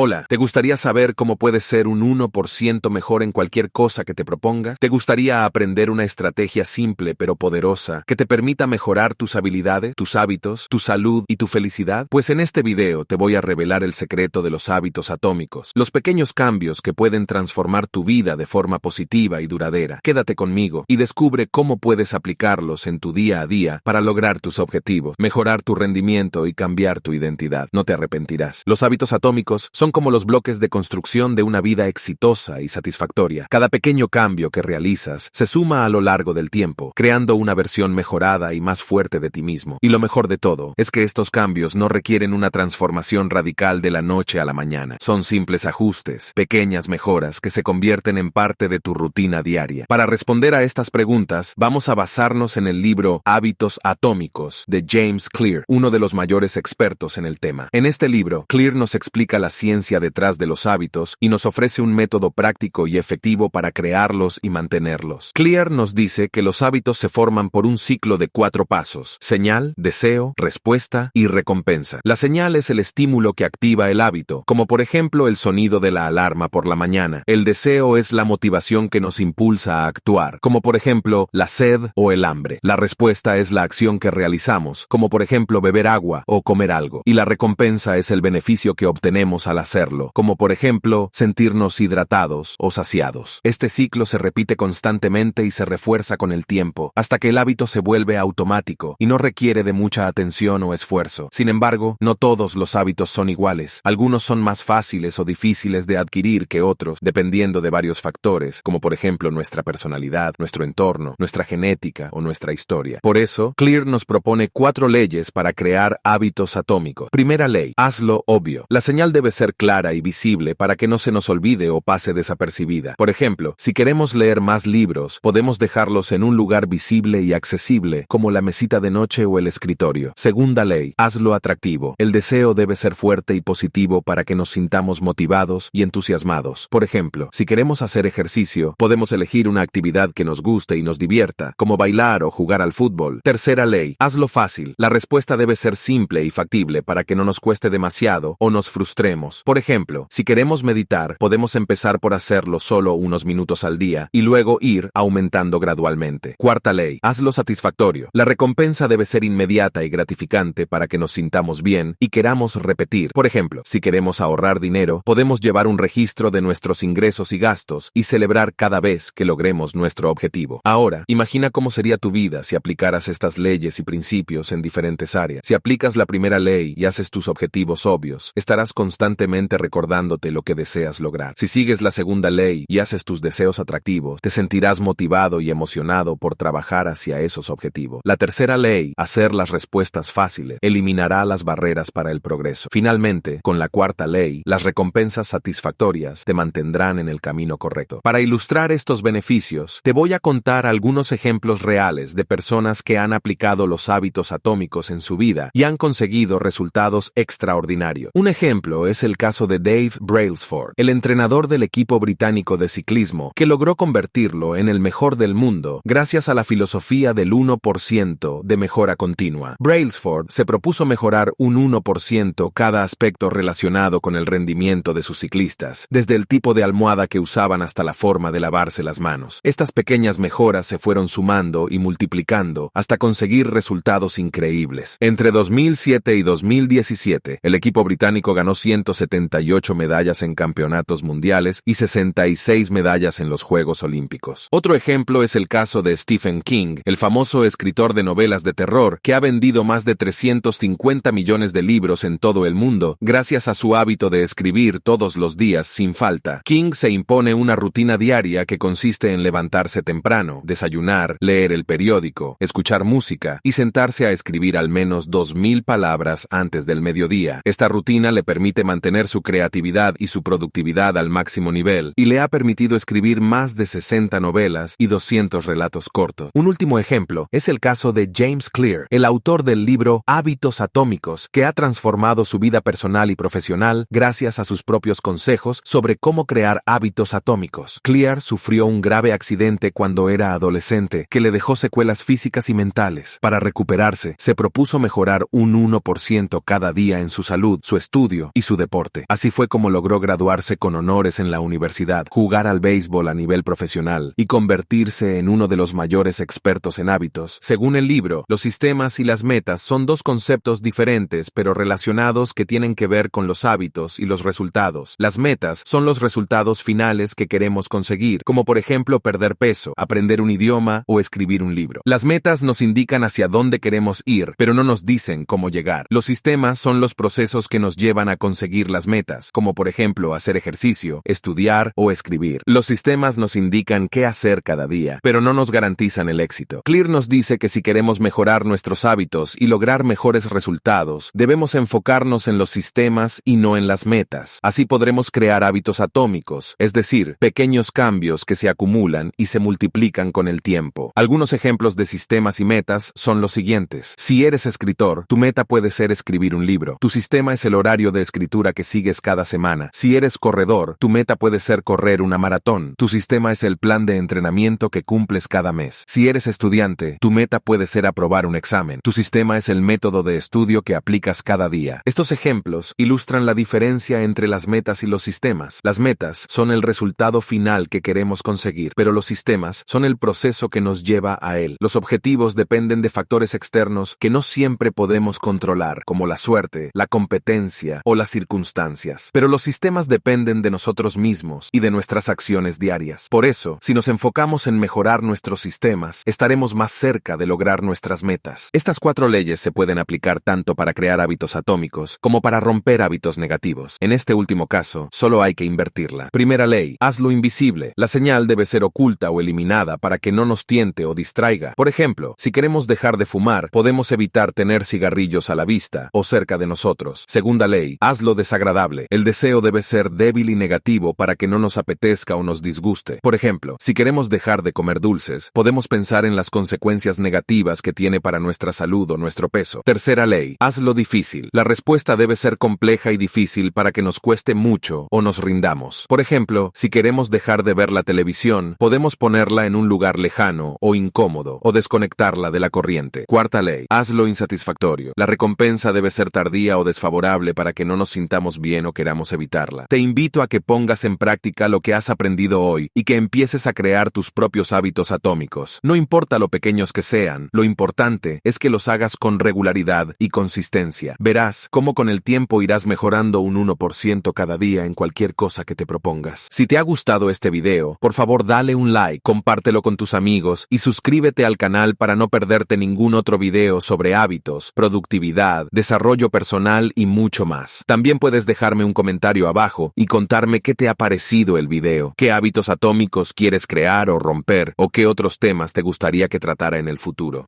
Hola, ¿te gustaría saber cómo puedes ser un 1% mejor en cualquier cosa que te propongas? ¿Te gustaría aprender una estrategia simple pero poderosa que te permita mejorar tus habilidades, tus hábitos, tu salud y tu felicidad? Pues en este video te voy a revelar el secreto de los hábitos atómicos, los pequeños cambios que pueden transformar tu vida de forma positiva y duradera. Quédate conmigo y descubre cómo puedes aplicarlos en tu día a día para lograr tus objetivos, mejorar tu rendimiento y cambiar tu identidad. No te arrepentirás. Los hábitos atómicos son como los bloques de construcción de una vida exitosa y satisfactoria. Cada pequeño cambio que realizas se suma a lo largo del tiempo, creando una versión mejorada y más fuerte de ti mismo. Y lo mejor de todo es que estos cambios no requieren una transformación radical de la noche a la mañana. Son simples ajustes, pequeñas mejoras que se convierten en parte de tu rutina diaria. Para responder a estas preguntas, vamos a basarnos en el libro Hábitos Atómicos de James Clear, uno de los mayores expertos en el tema. En este libro, Clear nos explica la ciencia detrás de los hábitos y nos ofrece un método práctico y efectivo para crearlos y mantenerlos. Clear nos dice que los hábitos se forman por un ciclo de 4 pasos: señal, deseo, respuesta y recompensa. La señal es el estímulo que activa el hábito, como por ejemplo el sonido de la alarma por la mañana. El deseo es la motivación que nos impulsa a actuar, como por ejemplo la sed o el hambre. La respuesta es la acción que realizamos, como por ejemplo beber agua o comer algo. Y la recompensa es el beneficio que obtenemos al hacerlo, como por ejemplo sentirnos hidratados o saciados. Este ciclo se repite constantemente y se refuerza con el tiempo, hasta que el hábito se vuelve automático y no requiere de mucha atención o esfuerzo. Sin embargo, no todos los hábitos son iguales. Algunos son más fáciles o difíciles de adquirir que otros, dependiendo de varios factores, como por ejemplo nuestra personalidad, nuestro entorno, nuestra genética o nuestra historia. Por eso, Clear nos propone 4 leyes para crear hábitos atómicos. Primera ley: hazlo obvio. La señal debe ser clara y visible para que no se nos olvide o pase desapercibida. Por ejemplo, si queremos leer más libros, podemos dejarlos en un lugar visible y accesible, como la mesita de noche o el escritorio. Segunda ley: hazlo atractivo. El deseo debe ser fuerte y positivo para que nos sintamos motivados y entusiasmados. Por ejemplo, si queremos hacer ejercicio, podemos elegir una actividad que nos guste y nos divierta, como bailar o jugar al fútbol. Tercera ley: hazlo fácil. La respuesta debe ser simple y factible para que no nos cueste demasiado o nos frustremos. Por ejemplo, si queremos meditar, podemos empezar por hacerlo solo unos minutos al día y luego ir aumentando gradualmente. Cuarta ley: hazlo satisfactorio. La recompensa debe ser inmediata y gratificante para que nos sintamos bien y queramos repetir. Por ejemplo, si queremos ahorrar dinero, podemos llevar un registro de nuestros ingresos y gastos y celebrar cada vez que logremos nuestro objetivo. Ahora, imagina cómo sería tu vida si aplicaras estas leyes y principios en diferentes áreas. Si aplicas la primera ley y haces tus objetivos obvios, estarás constantemente recordándote lo que deseas lograr. Si sigues la segunda ley y haces tus deseos atractivos, te sentirás motivado y emocionado por trabajar hacia esos objetivos. La tercera ley: hacer las respuestas fáciles, eliminará las barreras para el progreso. Finalmente, con la cuarta ley, las recompensas satisfactorias te mantendrán en el camino correcto. Para ilustrar estos beneficios, te voy a contar algunos ejemplos reales de personas que han aplicado los hábitos atómicos en su vida y han conseguido resultados extraordinarios. Un ejemplo es el caso de Dave Brailsford, el entrenador del equipo británico de ciclismo, que logró convertirlo en el mejor del mundo gracias a la filosofía del 1% de mejora continua. Brailsford se propuso mejorar un 1% cada aspecto relacionado con el rendimiento de sus ciclistas, desde el tipo de almohada que usaban hasta la forma de lavarse las manos. Estas pequeñas mejoras se fueron sumando y multiplicando hasta conseguir resultados increíbles. Entre 2007 y 2017, el equipo británico ganó 178 medallas en campeonatos mundiales y 66 medallas en los Juegos Olímpicos. Otro ejemplo es el caso de Stephen King, el famoso escritor de novelas de terror que ha vendido más de 350 millones de libros en todo el mundo gracias a su hábito de escribir todos los días sin falta. King se impone una rutina diaria que consiste en levantarse temprano, desayunar, leer el periódico, escuchar música y sentarse a escribir al menos 2000 palabras antes del mediodía. Esta rutina le permite mantener su creatividad y su productividad al máximo nivel y le ha permitido escribir más de 60 novelas y 200 relatos cortos. Un último ejemplo es el caso de James Clear, el autor del libro Hábitos Atómicos, que ha transformado su vida personal y profesional gracias a sus propios consejos sobre cómo crear hábitos atómicos. Clear sufrió un grave accidente cuando era adolescente que le dejó secuelas físicas y mentales. Para recuperarse, se propuso mejorar un 1% cada día en su salud, su estudio y su deporte. deporte. Así fue como logró graduarse con honores en la universidad, jugar al béisbol a nivel profesional y convertirse en uno de los mayores expertos en hábitos. Según el libro, los sistemas y las metas son dos conceptos diferentes pero relacionados que tienen que ver con los hábitos y los resultados. Las metas son los resultados finales que queremos conseguir, como por ejemplo perder peso, aprender un idioma o escribir un libro. Las metas nos indican hacia dónde queremos ir, pero no nos dicen cómo llegar. Los sistemas son los procesos que nos llevan a conseguir las metas, como por ejemplo hacer ejercicio, estudiar o escribir. Los sistemas nos indican qué hacer cada día, pero no nos garantizan el éxito. Clear nos dice que si queremos mejorar nuestros hábitos y lograr mejores resultados, debemos enfocarnos en los sistemas y no en las metas. Así podremos crear hábitos atómicos, es decir, pequeños cambios que se acumulan y se multiplican con el tiempo. Algunos ejemplos de sistemas y metas son los siguientes. Si eres escritor, tu meta puede ser escribir un libro. Tu sistema es el horario de escritura que sigues cada semana. Si eres corredor, tu meta puede ser correr una maratón. Tu sistema es el plan de entrenamiento que cumples cada mes. Si eres estudiante, tu meta puede ser aprobar un examen. Tu sistema es el método de estudio que aplicas cada día. Estos ejemplos ilustran la diferencia entre las metas y los sistemas. Las metas son el resultado final que queremos conseguir, pero los sistemas son el proceso que nos lleva a él. Los objetivos dependen de factores externos que no siempre podemos controlar, como la suerte, la competencia o las circunstancias. Pero los sistemas dependen de nosotros mismos y de nuestras acciones diarias. Por eso, si nos enfocamos en mejorar nuestros sistemas, estaremos más cerca de lograr nuestras metas. Estas 4 leyes se pueden aplicar tanto para crear hábitos atómicos como para romper hábitos negativos. En este último caso, solo hay que invertirla. Primera ley, hazlo invisible. La señal debe ser oculta o eliminada para que no nos tiente o distraiga. Por ejemplo, si queremos dejar de fumar, podemos evitar tener cigarrillos a la vista o cerca de nosotros. Segunda ley, hazlo desagradable. El deseo debe ser débil y negativo para que no nos apetezca o nos disguste. Por ejemplo, si queremos dejar de comer dulces, podemos pensar en las consecuencias negativas que tiene para nuestra salud o nuestro peso. Tercera ley, hazlo difícil. La respuesta debe ser compleja y difícil para que nos cueste mucho o nos rindamos. Por ejemplo, si queremos dejar de ver la televisión, podemos ponerla en un lugar lejano o incómodo o desconectarla de la corriente. Cuarta ley, hazlo insatisfactorio. La recompensa debe ser tardía o desfavorable para que no nos sintamos bien o queramos evitarla. Te invito a que pongas en práctica lo que has aprendido hoy y que empieces a crear tus propios hábitos atómicos. No importa lo pequeños que sean, lo importante es que los hagas con regularidad y consistencia. Verás cómo con el tiempo irás mejorando un 1% cada día en cualquier cosa que te propongas. Si te ha gustado este video, por favor dale un like, compártelo con tus amigos y suscríbete al canal para no perderte ningún otro video sobre hábitos, productividad, desarrollo personal y mucho más. También puedes dejarme un comentario abajo y contarme qué te ha parecido el video, qué hábitos atómicos quieres crear o romper o qué otros temas te gustaría que tratara en el futuro.